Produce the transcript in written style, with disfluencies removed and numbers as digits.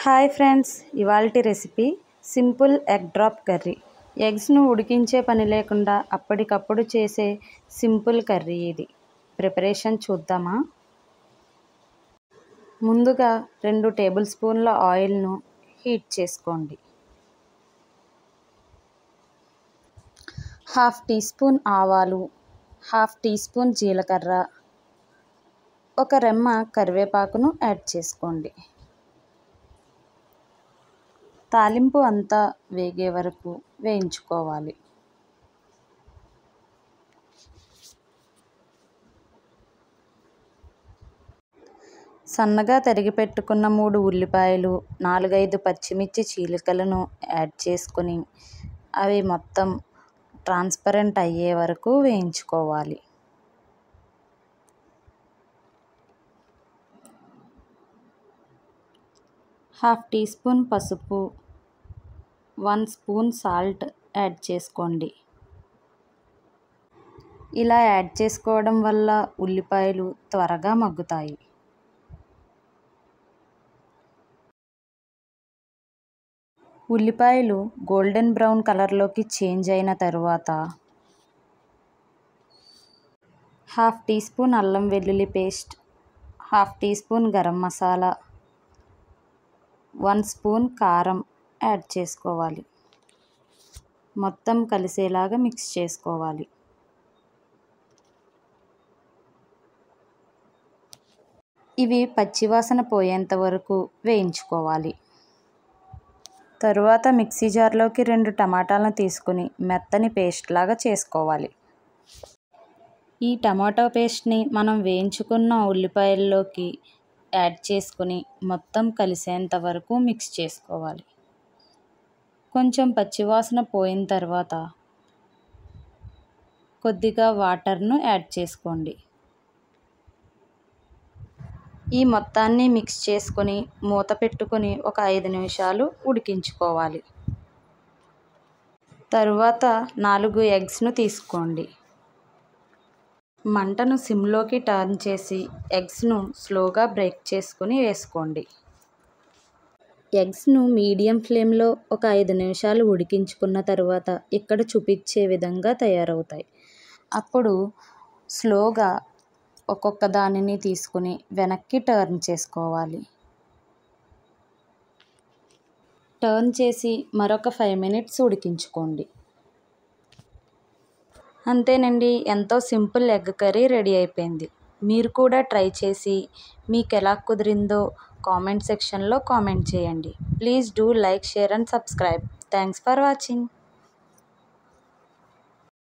Hi friends, ఇవాల్టి recipe simple egg drop curry. ఎగ్స్ను ఉడికించే పని లేకుండా అప్పటికప్పుడు చేసే సింపుల్ కర్రీ ఇది. ప్రిపరేషన్ చూద్దామా? ముందుగా 2 టేబుల్ స్పూన్ల ఆయిల్ను హీట్ చేసుకోండి. 1/2 టీ స్పూన్ ఆవాలు, 1/2 టీ స్పూన్ జీలకర్ర, ఒక రెమ్మ కరివేపాకును యాడ్ చేసుకోండి. తాలింపు అంతా వేగే వరకు వేయించుకోవాలి. సన్నగా తరిగి పెట్టుకున్న 3 ఉల్లిపాయలు, 4-5 పచ్చిమిర్చి చీలికలను యాడ్ చేసుకుని అవి మొత్తం ట్రాన్స్పరెంట్ అయ్యే వరకు వేయించుకోవాలి. హాఫ్ టీ స్పూన్ పసుపు, 1 స్పూన్ సాల్ట్ యాడ్ చేసుకోండి. ఇలా యాడ్ చేసుకోవడం వల్ల ఉల్లిపాయలు త్వరగా మగ్గుతాయి. ఉల్లిపాయలు గోల్డెన్ బ్రౌన్ కలర్లోకి చేంజ్ అయిన తరువాత 1/2 టీ స్పూన్ అల్లం వెల్లుల్లి paste, 1/2 teaspoon garam masala, 1 spoon కారం యాడ్ చేసుకోవాలి. మొత్తం కలిసేలాగా మిక్స్ చేసుకోవాలి. ఇవి పచ్చివాసన పోయేంత వరకు వేయించుకోవాలి. తరువాత మిక్సీ జార్లోకి 2 టమాటాలను తీసుకుని మెత్తని పేస్ట్ లాగా చేసుకోవాలి. ఈ టమాటో పేస్ట్ని మనం వేయించుకున్న ఉల్లిపాయల్లోకి యాడ్ చేసుకుని మొత్తం కలిసేంత వరకు మిక్స్ చేసుకోవాలి. కొంచెం పచ్చివాసన పోయిన తర్వాత కొద్దిగా వాటర్ను యాడ్ చేసుకోండి. ఈ మొత్తాన్ని మిక్స్ చేసుకొని మూత పెట్టుకొని ఒక 5 నిమిషాలు ఉడికించుకోవాలి. తరువాత 4 ఎగ్స్ను తీసుకోండి. మంటను సిమ్లోకి టర్న్ చేసి ఎగ్స్ను స్లోగా బ్రేక్ చేసుకుని వేసుకోండి. ఎగ్స్ను మీడియం ఫ్లేమ్లో ఒక 5 నిమిషాలు ఉడికించుకున్న తర్వాత ఇక్కడ చూపించే విధంగా తయారవుతాయి. అప్పుడు స్లోగా ఒక్కొక్క దానిని తీసుకుని వెనక్కి టర్న్ చేసుకోవాలి. టర్న్ చేసి మరొక 5 మినిట్స్ ఉడికించుకోండి. అంతేనండి, ఎంతో సింపుల్ ఎగ్ కర్రీ రెడీ అయిపోయింది. మీరు కూడా ట్రై చేసి మీకు ఎలా కుదిరిందో కామెంట్ సెక్షన్లో కామెంట్ చేయండి. Please do like, share and subscribe. Thanks for watching.